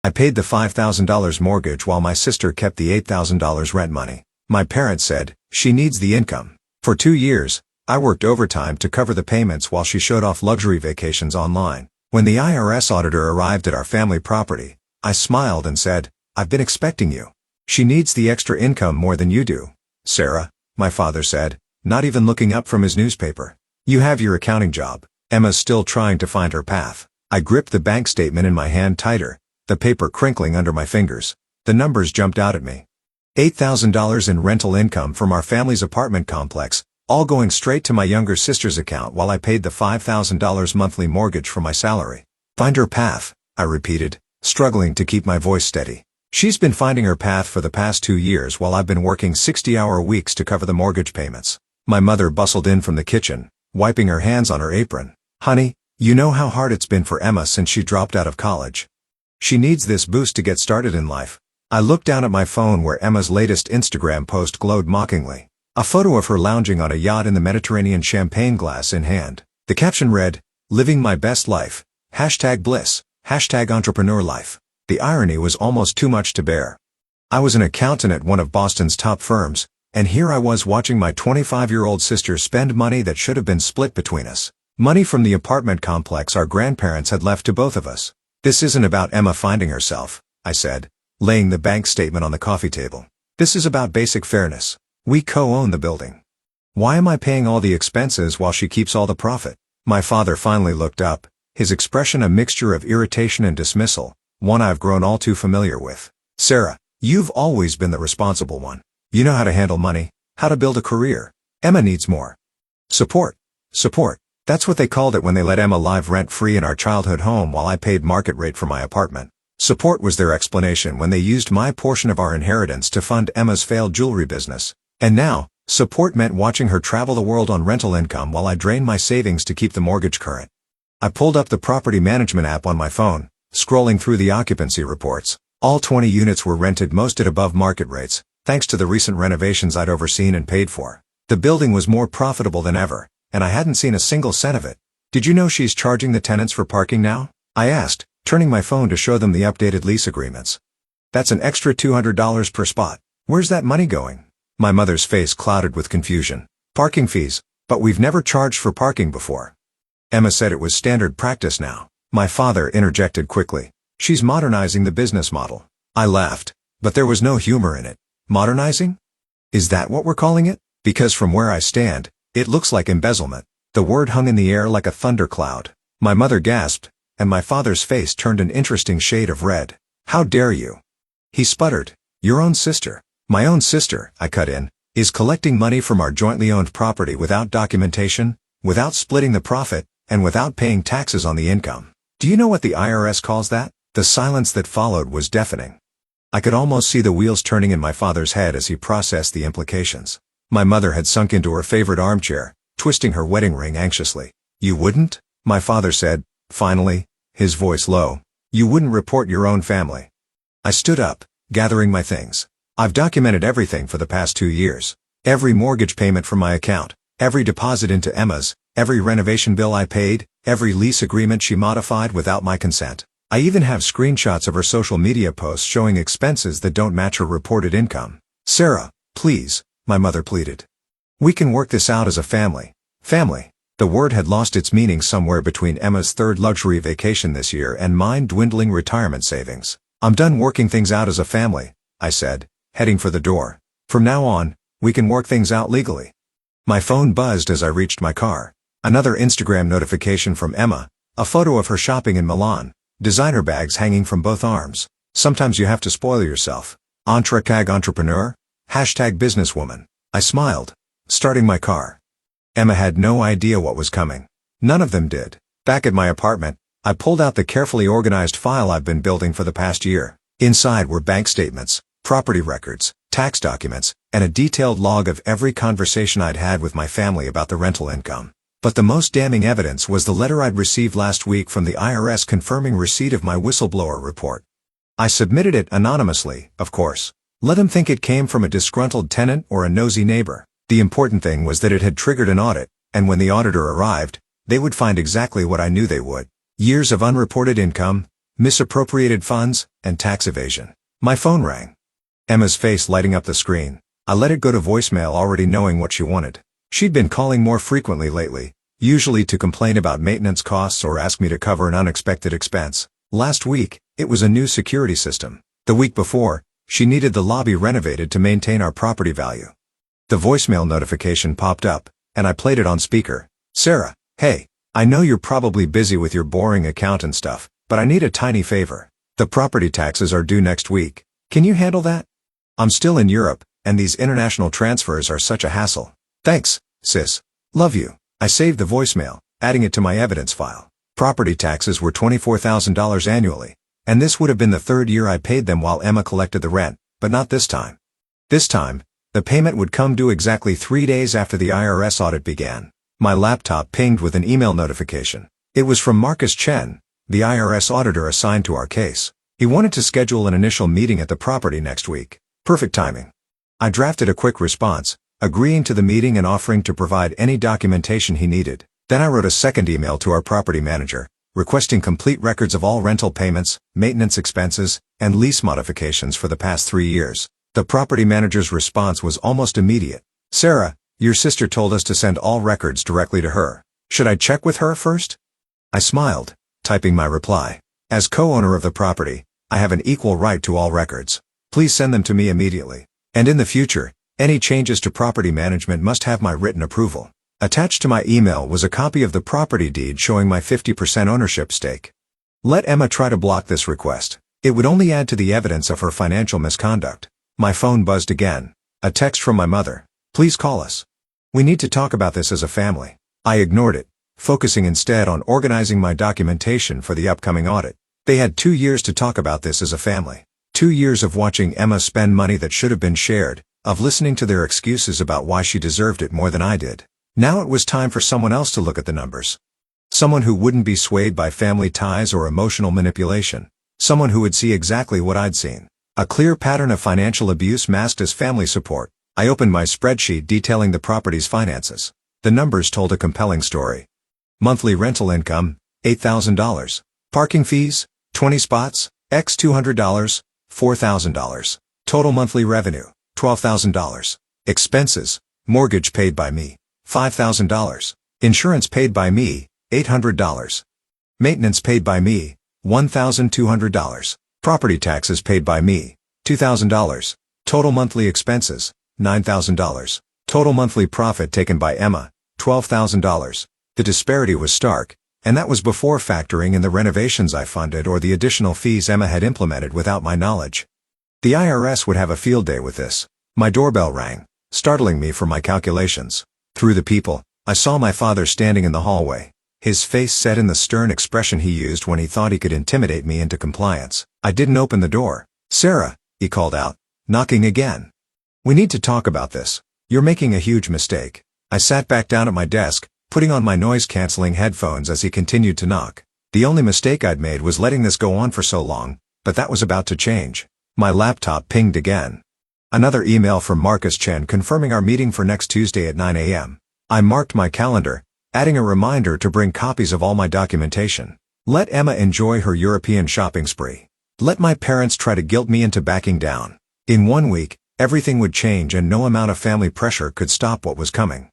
I paid the $5,000 mortgage while my sister kept the $8,000 rent money. My parents said, she needs the income. For 2 years, I worked overtime to cover the payments while she showed off luxury vacations online. When the IRS auditor arrived at our family property, I smiled and said, I've been expecting you. She needs the extra income more than you do, Sarah, my father said, not even looking up from his newspaper. You have your accounting job. Emma's still trying to find her path. I gripped the bank statement in my hand tighter, the paper crinkling under my fingers. The numbers jumped out at me. $8,000 in rental income from our family's apartment complex, all going straight to my younger sister's account while I paid the $5,000 monthly mortgage from my salary. Find her path, I repeated, struggling to keep my voice steady. She's been finding her path for the past 2 years while I've been working 60-hour weeks to cover the mortgage payments. My mother bustled in from the kitchen, wiping her hands on her apron. Honey, you know how hard it's been for Emma since she dropped out of college. She needs this boost to get started in life. I looked down at my phone where Emma's latest Instagram post glowed mockingly. A photo of her lounging on a yacht in the Mediterranean, champagne glass in hand. The caption read, "Living my best life. #bliss. #entrepreneur life." The irony was almost too much to bear. I was an accountant at one of Boston's top firms, and here I was watching my 25-year-old sister spend money that should have been split between us. Money from the apartment complex our grandparents had left to both of us. This isn't about Emma finding herself, I said, laying the bank statement on the coffee table. This is about basic fairness. We co-own the building. Why am I paying all the expenses while she keeps all the profit? My father finally looked up, his expression a mixture of irritation and dismissal, one I've grown all too familiar with. Sarah, you've always been the responsible one. You know how to handle money, how to build a career. Emma needs more support. Support. That's what they called it when they let Emma live rent-free in our childhood home while I paid market rate for my apartment. Support was their explanation when they used my portion of our inheritance to fund Emma's failed jewelry business. And now, support meant watching her travel the world on rental income while I drained my savings to keep the mortgage current. I pulled up the property management app on my phone, scrolling through the occupancy reports. All 20 units were rented, most at above market rates, thanks to the recent renovations I'd overseen and paid for. The building was more profitable than ever, and I hadn't seen a single cent of it. Did you know she's charging the tenants for parking now? I asked, turning my phone to show them the updated lease agreements. That's an extra $200 per spot. Where's that money going? My mother's face clouded with confusion. Parking fees, but we've never charged for parking before. Emma said it was standard practice now. My father interjected quickly. She's modernizing the business model. I laughed, but there was no humor in it. Modernizing? Is that what we're calling it? Because from where I stand, it looks like embezzlement. The word hung in the air like a thundercloud. My mother gasped, and my father's face turned an interesting shade of red. How dare you? He sputtered. Your own sister. My own sister, I cut in, is collecting money from our jointly owned property without documentation, without splitting the profit, and without paying taxes on the income. Do you know what the IRS calls that? The silence that followed was deafening. I could almost see the wheels turning in my father's head as he processed the implications. My mother had sunk into her favorite armchair, twisting her wedding ring anxiously. You wouldn't? My father said, finally, his voice low. You wouldn't report your own family. I stood up, gathering my things. I've documented everything for the past 2 years. Every mortgage payment from my account, every deposit into Emma's, every renovation bill I paid, every lease agreement she modified without my consent. I even have screenshots of her social media posts showing expenses that don't match her reported income. Sarah, please, my mother pleaded. We can work this out as a family. Family. The word had lost its meaning somewhere between Emma's third luxury vacation this year and mine dwindling retirement savings. I'm done working things out as a family, I said, heading for the door. From now on, we can work things out legally. My phone buzzed as I reached my car. Another Instagram notification from Emma, a photo of her shopping in Milan, designer bags hanging from both arms. Sometimes you have to spoil yourself. #entrepreneur, #businesswoman. I smiled, starting my car. Emma had no idea what was coming. None of them did. Back at my apartment, I pulled out the carefully organized file I've been building for the past year. Inside were bank statements, property records, tax documents, and a detailed log of every conversation I'd had with my family about the rental income. But the most damning evidence was the letter I'd received last week from the IRS confirming receipt of my whistleblower report. I submitted it anonymously, of course. Let them think it came from a disgruntled tenant or a nosy neighbor. The important thing was that it had triggered an audit, and when the auditor arrived, they would find exactly what I knew they would. Years of unreported income, misappropriated funds, and tax evasion. My phone rang. Emma's face lighting up the screen. I let it go to voicemail, already knowing what she wanted. She'd been calling more frequently lately, usually to complain about maintenance costs or ask me to cover an unexpected expense. Last week, it was a new security system. The week before, she needed the lobby renovated to maintain our property value. The voicemail notification popped up, and I played it on speaker. Sarah, hey, I know you're probably busy with your boring accountant stuff, but I need a tiny favor. The property taxes are due next week. Can you handle that? I'm still in Europe, and these international transfers are such a hassle. Thanks, sis. Love you. I saved the voicemail, adding it to my evidence file. Property taxes were $24,000 annually, and this would have been the third year I paid them while Emma collected the rent, but not this time. This time, the payment would come due exactly 3 days after the IRS audit began. My laptop pinged with an email notification. It was from Marcus Chen, the IRS auditor assigned to our case. He wanted to schedule an initial meeting at the property next week. Perfect timing. I drafted a quick response, agreeing to the meeting and offering to provide any documentation he needed. Then I wrote a second email to our property manager, requesting complete records of all rental payments, maintenance expenses, and lease modifications for the past 3 years. The property manager's response was almost immediate. Sarah, your sister told us to send all records directly to her. Should I check with her first? I smiled, typing my reply. As co-owner of the property, I have an equal right to all records. Please send them to me immediately. And in the future, any changes to property management must have my written approval. Attached to my email was a copy of the property deed showing my 50% ownership stake. Let Emma try to block this request. It would only add to the evidence of her financial misconduct. My phone buzzed again. A text from my mother. Please call us. We need to talk about this as a family. I ignored it, focusing instead on organizing my documentation for the upcoming audit. They had 2 years to talk about this as a family. 2 years of watching Emma spend money that should have been shared, of listening to their excuses about why she deserved it more than I did. Now it was time for someone else to look at the numbers. Someone who wouldn't be swayed by family ties or emotional manipulation. Someone who would see exactly what I'd seen. A clear pattern of financial abuse masked as family support. I opened my spreadsheet detailing the property's finances. The numbers told a compelling story. Monthly rental income, $8,000. Parking fees, 20 spots, x $200, $4,000. Total monthly revenue, $12,000. Expenses, mortgage paid by me, $5,000. Insurance paid by me, $800. Maintenance paid by me, $1,200. Property taxes paid by me, $2,000. Total monthly expenses, $9,000. Total monthly profit taken by Emma, $12,000. The disparity was stark, and that was before factoring in the renovations I funded or the additional fees Emma had implemented without my knowledge. The IRS would have a field day with this. My doorbell rang, startling me from my calculations. Through the peephole, I saw my father standing in the hallway, his face set in the stern expression he used when he thought he could intimidate me into compliance. I didn't open the door. Sarah, he called out, knocking again. We need to talk about this. You're making a huge mistake. I sat back down at my desk, putting on my noise-canceling headphones as he continued to knock. The only mistake I'd made was letting this go on for so long, but that was about to change. My laptop pinged again. Another email from Marcus Chen confirming our meeting for next Tuesday at 9 a.m. I marked my calendar, adding a reminder to bring copies of all my documentation. Let Emma enjoy her European shopping spree. Let my parents try to guilt me into backing down. In 1 week, everything would change and no amount of family pressure could stop what was coming.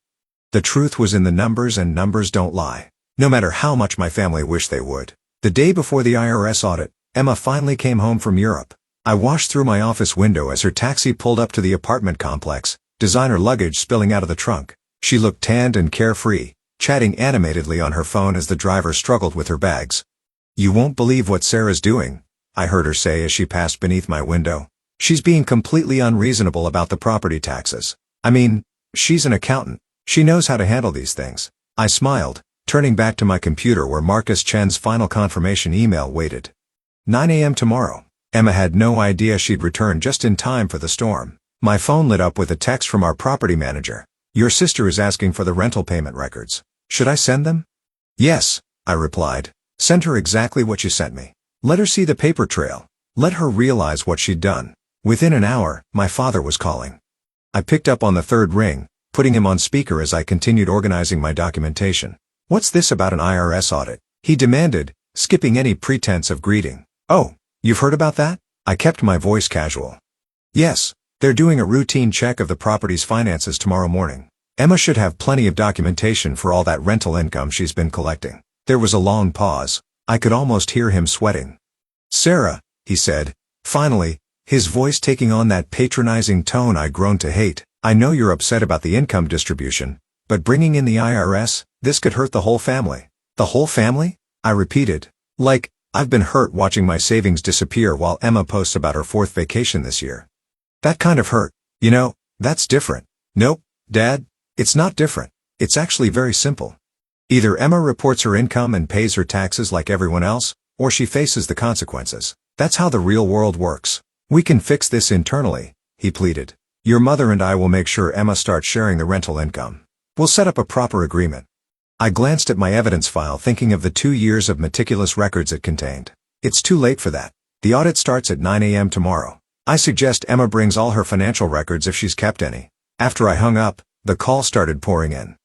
The truth was in the numbers, and numbers don't lie. No matter how much my family wished they would. The day before the IRS audit, Emma finally came home from Europe. I watched through my office window as her taxi pulled up to the apartment complex, designer luggage spilling out of the trunk. She looked tanned and carefree, chatting animatedly on her phone as the driver struggled with her bags. You won't believe what Sarah's doing, I heard her say as she passed beneath my window. She's being completely unreasonable about the property taxes. I mean, she's an accountant. She knows how to handle these things. I smiled, turning back to my computer where Marcus Chen's final confirmation email waited. 9 a.m. tomorrow. Emma had no idea she'd return just in time for the storm. My phone lit up with a text from our property manager. Your sister is asking for the rental payment records. Should I send them? Yes, I replied. Send her exactly what you sent me. Let her see the paper trail. Let her realize what she'd done. Within an hour, my father was calling. I picked up on the third ring, putting him on speaker as I continued organizing my documentation. What's this about an IRS audit? He demanded, skipping any pretense of greeting. Oh, you've heard about that? I kept my voice casual. Yes, they're doing a routine check of the property's finances tomorrow morning. Emma should have plenty of documentation for all that rental income she's been collecting. There was a long pause. I could almost hear him sweating. Sarah, he said, finally, his voice taking on that patronizing tone I'd grown to hate, I know you're upset about the income distribution, but bringing in the IRS, this could hurt the whole family. The whole family? I repeated. Like, I've been hurt watching my savings disappear while Emma posts about her 4th vacation this year. That kind of hurt. You know, that's different. Nope, Dad, it's not different. It's actually very simple. Either Emma reports her income and pays her taxes like everyone else, or she faces the consequences. That's how the real world works. We can fix this internally, he pleaded. Your mother and I will make sure Emma starts sharing the rental income. We'll set up a proper agreement. I glanced at my evidence file thinking of the 2 years of meticulous records it contained. It's too late for that. The audit starts at 9 a.m. tomorrow. I suggest Emma brings all her financial records if she's kept any. After I hung up, the call started pouring in.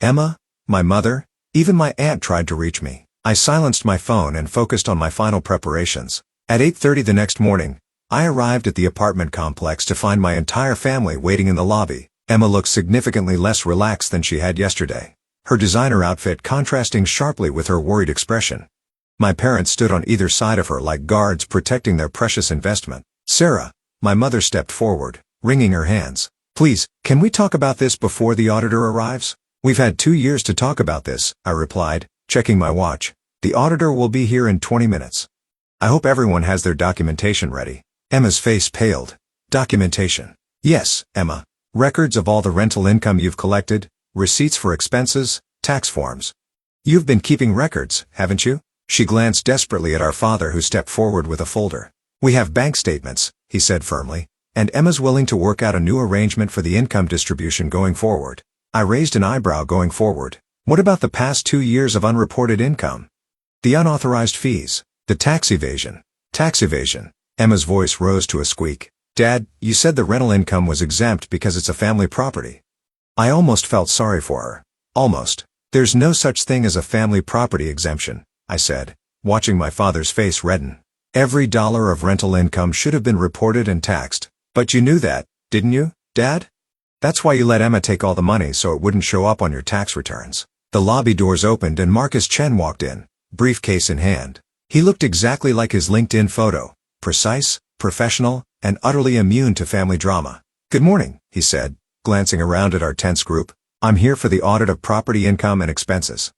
Emma, my mother, even my aunt tried to reach me. I silenced my phone and focused on my final preparations. At 8:30 the next morning, I arrived at the apartment complex to find my entire family waiting in the lobby. Emma looked significantly less relaxed than she had yesterday, her designer outfit contrasting sharply with her worried expression. My parents stood on either side of her like guards protecting their precious investment. Sarah, my mother stepped forward, wringing her hands. Please, can we talk about this before the auditor arrives? We've had 2 years to talk about this, I replied, checking my watch. The auditor will be here in 20 minutes. I hope everyone has their documentation ready. Emma's face paled. Documentation. Yes, Emma. Records of all the rental income you've collected, receipts for expenses, tax forms. You've been keeping records, haven't you? She glanced desperately at our father who stepped forward with a folder. We have bank statements, he said firmly, and Emma's willing to work out a new arrangement for the income distribution going forward. I raised an eyebrow. Going forward. What about the past 2 years of unreported income? The unauthorized fees, the tax evasion. Tax evasion. Emma's voice rose to a squeak. Dad, you said the rental income was exempt because it's a family property. I almost felt sorry for her. Almost. There's no such thing as a family property exemption, I said, watching my father's face redden. Every dollar of rental income should have been reported and taxed. But you knew that, didn't you, Dad? That's why you let Emma take all the money so it wouldn't show up on your tax returns. The lobby doors opened and Marcus Chen walked in, briefcase in hand. He looked exactly like his LinkedIn photo, precise, professional, and utterly immune to family drama. Good morning, he said, glancing around at our tense group. I'm here for the audit of property income and expenses.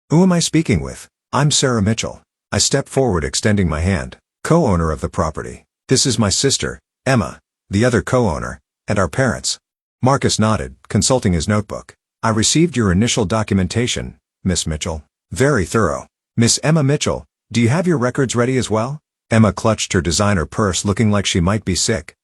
Who am I speaking with? I'm Sarah Mitchell. I stepped forward extending my hand. Co-owner of the property. This is my sister, Emma, the other co-owner, and our parents. Marcus nodded, consulting his notebook. I received your initial documentation, Miss Mitchell. Very thorough. Miss Emma Mitchell, do you have your records ready as well? Emma clutched her designer purse looking like she might be sick.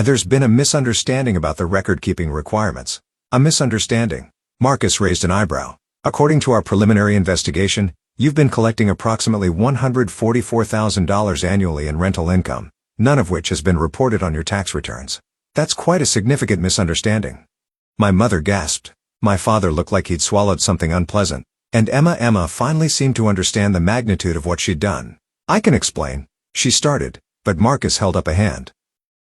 There's been a misunderstanding about the record-keeping requirements. A misunderstanding? Marcus raised an eyebrow. According to our preliminary investigation, you've been collecting approximately $144,000 annually in rental income, none of which has been reported on your tax returns. That's quite a significant misunderstanding. My mother gasped. My father looked like he'd swallowed something unpleasant. And Emma finally seemed to understand the magnitude of what she'd done. I can explain, she started, but Marcus held up a hand.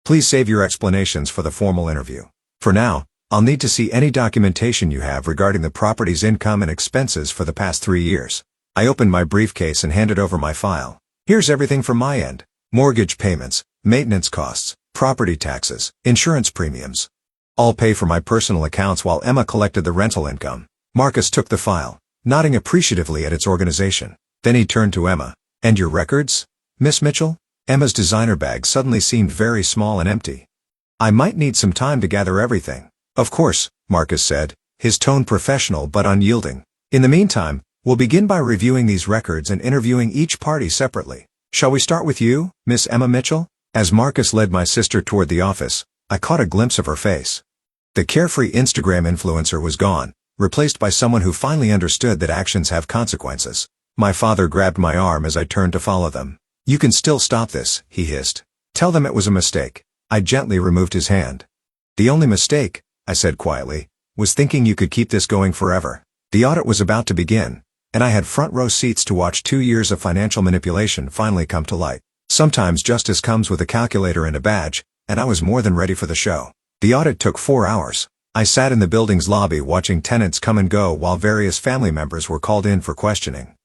Please save your explanations for the formal interview. For now, I'll need to see any documentation you have regarding the property's income and expenses for the past 3 years. I opened my briefcase and handed over my file. Here's everything from my end. Mortgage payments, maintenance costs, property taxes, insurance premiums. I'll pay for my personal accounts while Emma collected the rental income. Marcus took the file, nodding appreciatively at its organization. Then he turned to Emma. And your records, Miss Mitchell? Emma's designer bag suddenly seemed very small and empty. I might need some time to gather everything. Of course, Marcus said, his tone professional but unyielding. In the meantime, we'll begin by reviewing these records and interviewing each party separately. Shall we start with you, Miss Emma Mitchell? As Marcus led my sister toward the office, I caught a glimpse of her face. The carefree Instagram influencer was gone, replaced by someone who finally understood that actions have consequences. My father grabbed my arm as I turned to follow them. You can still stop this, he hissed. Tell them it was a mistake. I gently removed his hand. The only mistake, I said quietly, was thinking you could keep this going forever. The audit was about to begin, and I had front row seats to watch 2 years of financial manipulation finally come to light. Sometimes justice comes with a calculator and a badge, and I was more than ready for the show. The audit took 4 hours. I sat in the building's lobby watching tenants come and go while various family members were called in for questioning.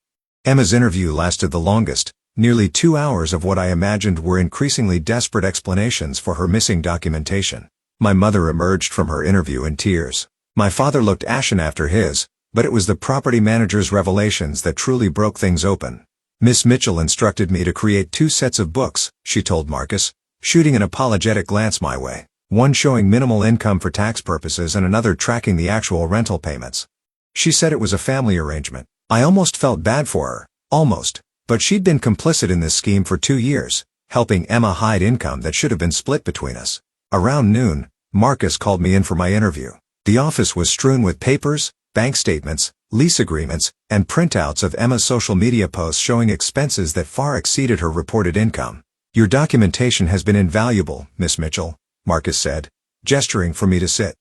Emma's interview lasted the longest, nearly 2 hours of what I imagined were increasingly desperate explanations for her missing documentation. My mother emerged from her interview in tears. My father looked ashen after his, but it was the property manager's revelations that truly broke things open. Miss Mitchell instructed me to create 2 sets of books, she told Marcus, shooting an apologetic glance my way. One showing minimal income for tax purposes and another tracking the actual rental payments. She said it was a family arrangement. I almost felt bad for her. Almost. But she'd been complicit in this scheme for 2 years, helping Emma hide income that should have been split between us. Around noon, Marcus called me in for my interview. The office was strewn with papers, bank statements, lease agreements, and printouts of Emma's social media posts showing expenses that far exceeded her reported income. Your documentation has been invaluable, Miss Mitchell, Marcus said, gesturing for me to sit.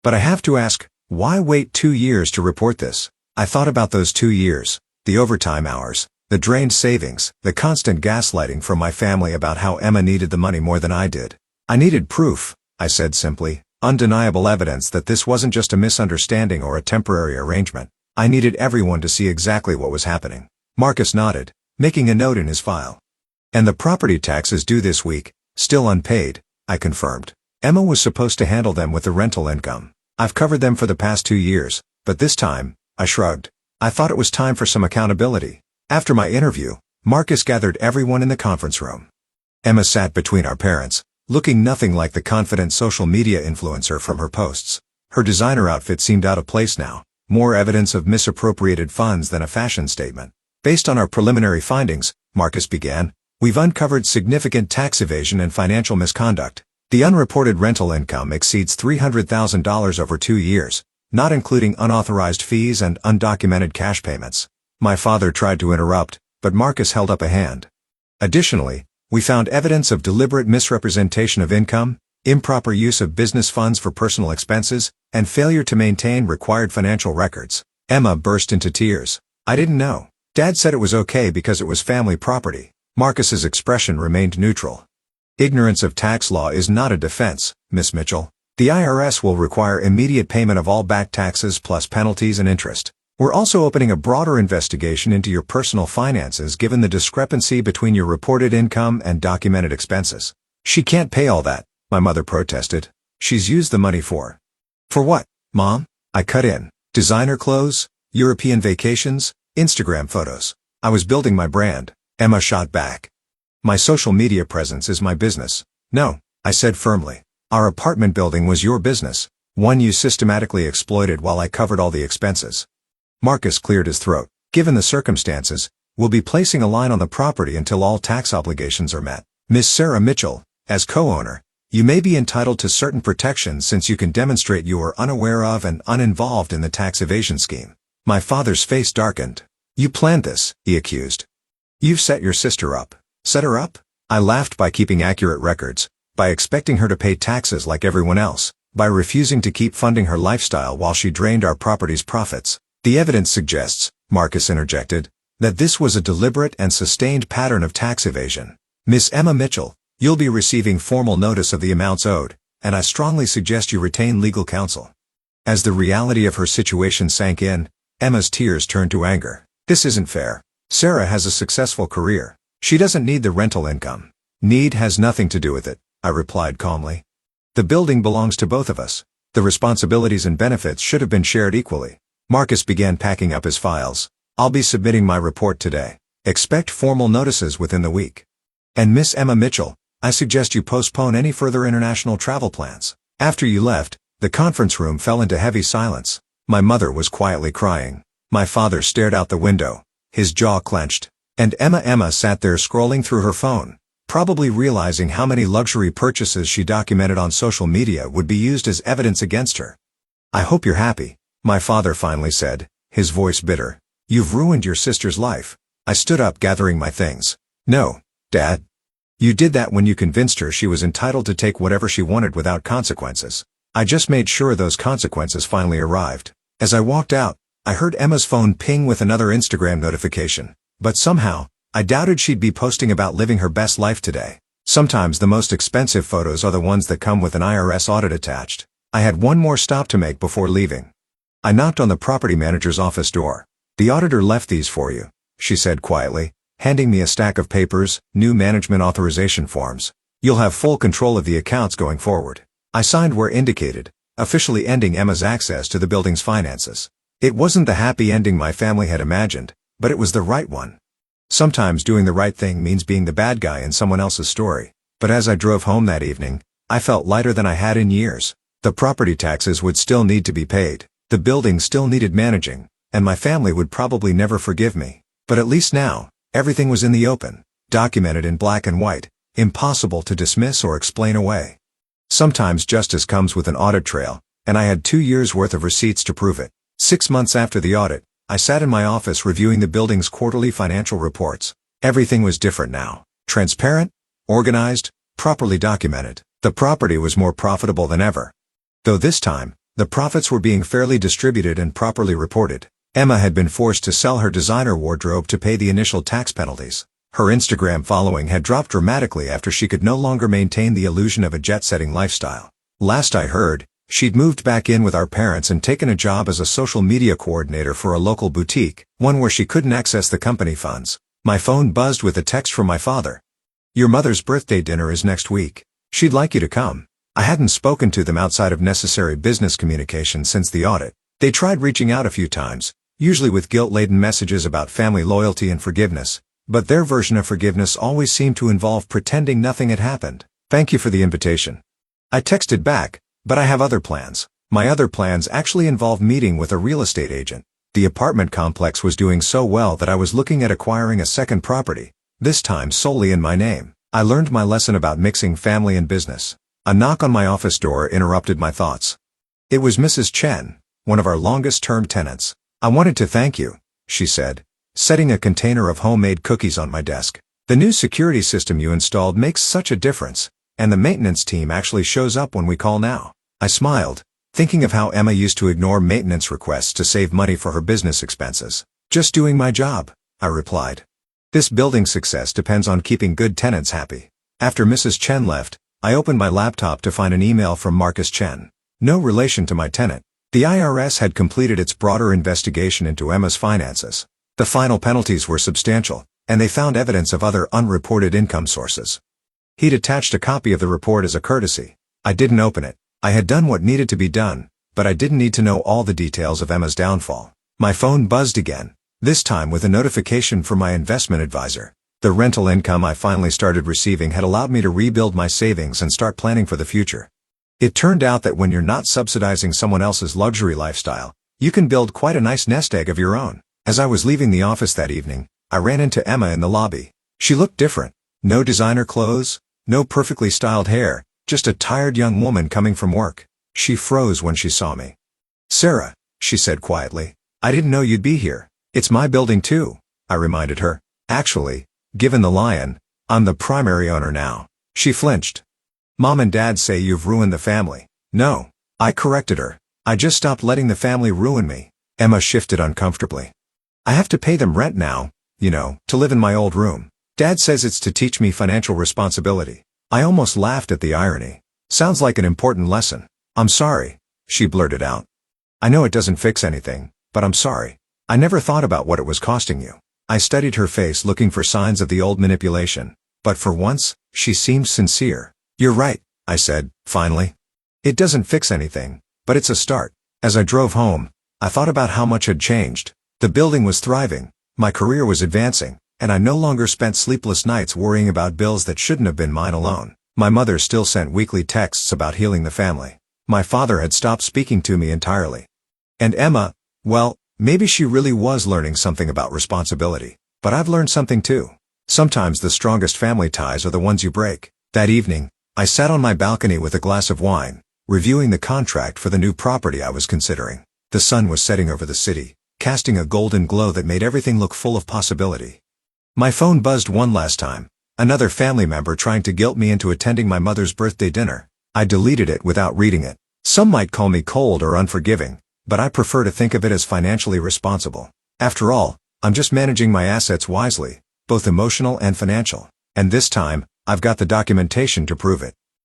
But I have to ask, why wait 2 years to report this? I thought about those 2 years, the overtime hours, the drained savings, the constant gaslighting from my family about how Emma needed the money more than I did. I needed proof, I said simply, undeniable evidence that this wasn't just a misunderstanding or a temporary arrangement. I needed everyone to see exactly what was happening. Marcus nodded, making a note in his file. And the property taxes due this week, still unpaid, I confirmed. Emma was supposed to handle them with the rental income. I've covered them for the past 2 years, but this time, I shrugged. I thought it was time for some accountability. After my interview, Marcus gathered everyone in the conference room. Emma sat between our parents, looking nothing like the confident social media influencer from her posts. Her designer outfit seemed out of place now, more evidence of misappropriated funds than a fashion statement. Based on our preliminary findings, Marcus began, we've uncovered significant tax evasion and financial misconduct. The unreported rental income exceeds $300,000 over 2 years, not including unauthorized fees and undocumented cash payments. My father tried to interrupt, but Marcus held up a hand. Additionally, we found evidence of deliberate misrepresentation of income, improper use of business funds for personal expenses, and failure to maintain required financial records. Emma burst into tears. I didn't know. Dad said it was okay because it was family property. Marcus's expression remained neutral. Ignorance of tax law is not a defense, Miss Mitchell. The IRS will require immediate payment of all back taxes plus penalties and interest. We're also opening a broader investigation into your personal finances given the discrepancy between your reported income and documented expenses. She can't pay all that, my mother protested. She's used the money for. For what, Mom? I cut in. Designer clothes, European vacations, Instagram photos. I was building my brand. Emma shot back. My social media presence is my business. No, I said firmly. Our apartment building was your business, one you systematically exploited while I covered all the expenses. Marcus cleared his throat. Given the circumstances, we'll be placing a line on the property until all tax obligations are met. Miss Sarah Mitchell, as co-owner, you may be entitled to certain protections since you can demonstrate you are unaware of and uninvolved in the tax evasion scheme. My father's face darkened. You planned this, he accused. You've set your sister up. Set her up? I laughed. By keeping accurate records, by expecting her to pay taxes like everyone else, by refusing to keep funding her lifestyle while she drained our property's profits. The evidence suggests, Marcus interjected, that this was a deliberate and sustained pattern of tax evasion. Miss Emma Mitchell, you'll be receiving formal notice of the amounts owed, and I strongly suggest you retain legal counsel. As the reality of her situation sank in, Emma's tears turned to anger. This isn't fair. Sarah has a successful career. She doesn't need the rental income. Need has nothing to do with it, I replied calmly. The building belongs to both of us. The responsibilities and benefits should have been shared equally. Marcus began packing up his files. I'll be submitting my report today. Expect formal notices within the week. And Miss Emma Mitchell, I suggest you postpone any further international travel plans. After you left, the conference room fell into heavy silence. My mother was quietly crying. My father stared out the window, his jaw clenched. And Emma sat there scrolling through her phone, probably realizing how many luxury purchases she documented on social media would be used as evidence against her. I hope you're happy, my father finally said, his voice bitter. You've ruined your sister's life. I stood up, gathering my things. No, Dad. You did that when you convinced her she was entitled to take whatever she wanted without consequences. I just made sure those consequences finally arrived. As I walked out, I heard Emma's phone ping with another Instagram notification. But somehow, I doubted she'd be posting about living her best life today. Sometimes the most expensive photos are the ones that come with an IRS audit attached. I had one more stop to make before leaving. I knocked on the property manager's office door. "The auditor left these for you," she said quietly, handing me a stack of papers, new management authorization forms. "You'll have full control of the accounts going forward." I signed where indicated, officially ending Emma's access to the building's finances. It wasn't the happy ending my family had imagined, but it was the right one. Sometimes doing the right thing means being the bad guy in someone else's story. But as I drove home that evening, I felt lighter than I had in years. The property taxes would still need to be paid, the building still needed managing, and my family would probably never forgive me. But at least now, everything was in the open, documented in black and white, impossible to dismiss or explain away. Sometimes justice comes with an audit trail, and I had 2 years' worth of receipts to prove it. 6 months after the audit, I sat in my office reviewing the building's quarterly financial reports. Everything was different now. Transparent, organized, properly documented. The property was more profitable than ever. Though this time, the profits were being fairly distributed and properly reported. Emma had been forced to sell her designer wardrobe to pay the initial tax penalties. Her Instagram following had dropped dramatically after she could no longer maintain the illusion of a jet-setting lifestyle. Last I heard, she'd moved back in with our parents and taken a job as a social media coordinator for a local boutique, one where she couldn't access the company funds. My phone buzzed with a text from my father. "Your mother's birthday dinner is next week. She'd like you to come." I hadn't spoken to them outside of necessary business communication since the audit. They tried reaching out a few times, usually with guilt-laden messages about family loyalty and forgiveness, but their version of forgiveness always seemed to involve pretending nothing had happened. "Thank you for the invitation." I texted back, "But I have other plans." My other plans actually involved meeting with a real estate agent. The apartment complex was doing so well that I was looking at acquiring a second property, this time solely in my name. I learned my lesson about mixing family and business. A knock on my office door interrupted my thoughts. It was Mrs. Chen, one of our longest-term tenants. "I wanted to thank you," she said, setting a container of homemade cookies on my desk. "The new security system you installed makes such a difference, and the maintenance team actually shows up when we call now." I smiled, thinking of how Emma used to ignore maintenance requests to save money for her business expenses. "Just doing my job," I replied. "This building's success depends on keeping good tenants happy." After Mrs. Chen left, I opened my laptop to find an email from Marcus Chen. No relation to my tenant. The IRS had completed its broader investigation into Emma's finances. The final penalties were substantial, and they found evidence of other unreported income sources. He'd attached a copy of the report as a courtesy. I didn't open it. I had done what needed to be done, but I didn't need to know all the details of Emma's downfall. My phone buzzed again, this time with a notification from my investment advisor. The rental income I finally started receiving had allowed me to rebuild my savings and start planning for the future. It turned out that when you're not subsidizing someone else's luxury lifestyle, you can build quite a nice nest egg of your own. As I was leaving the office that evening, I ran into Emma in the lobby. She looked different. No designer clothes, no perfectly styled hair, just a tired young woman coming from work. She froze when she saw me. "Sarah," she said quietly, "I didn't know you'd be here." "It's my building too," I reminded her. "Actually, given the lion, I'm the primary owner now." She flinched. "Mom and Dad say you've ruined the family." "No," I corrected her. "I just stopped letting the family ruin me." Emma shifted uncomfortably. "I have to pay them rent now, to live in my old room. Dad says it's to teach me financial responsibility." I almost laughed at the irony. "Sounds like an important lesson." "I'm sorry," she blurted out. "I know it doesn't fix anything, but I'm sorry. I never thought about what it was costing you." I studied her face looking for signs of the old manipulation, but for once, she seemed sincere. "You're right," I said, finally. "It doesn't fix anything, but it's a start." As I drove home, I thought about how much had changed. The building was thriving, my career was advancing, and I no longer spent sleepless nights worrying about bills that shouldn't have been mine alone. My mother still sent weekly texts about healing the family. My father had stopped speaking to me entirely. And Emma, well, maybe she really was learning something about responsibility. But I've learned something too. Sometimes the strongest family ties are the ones you break. That evening, I sat on my balcony with a glass of wine, reviewing the contract for the new property I was considering. The sun was setting over the city, casting a golden glow that made everything look full of possibility. My phone buzzed one last time, another family member trying to guilt me into attending my mother's birthday dinner. I deleted it without reading it. Some might call me cold or unforgiving, but I prefer to think of it as financially responsible. After all, I'm just managing my assets wisely, both emotional and financial. And this time, I've got the documentation to prove it.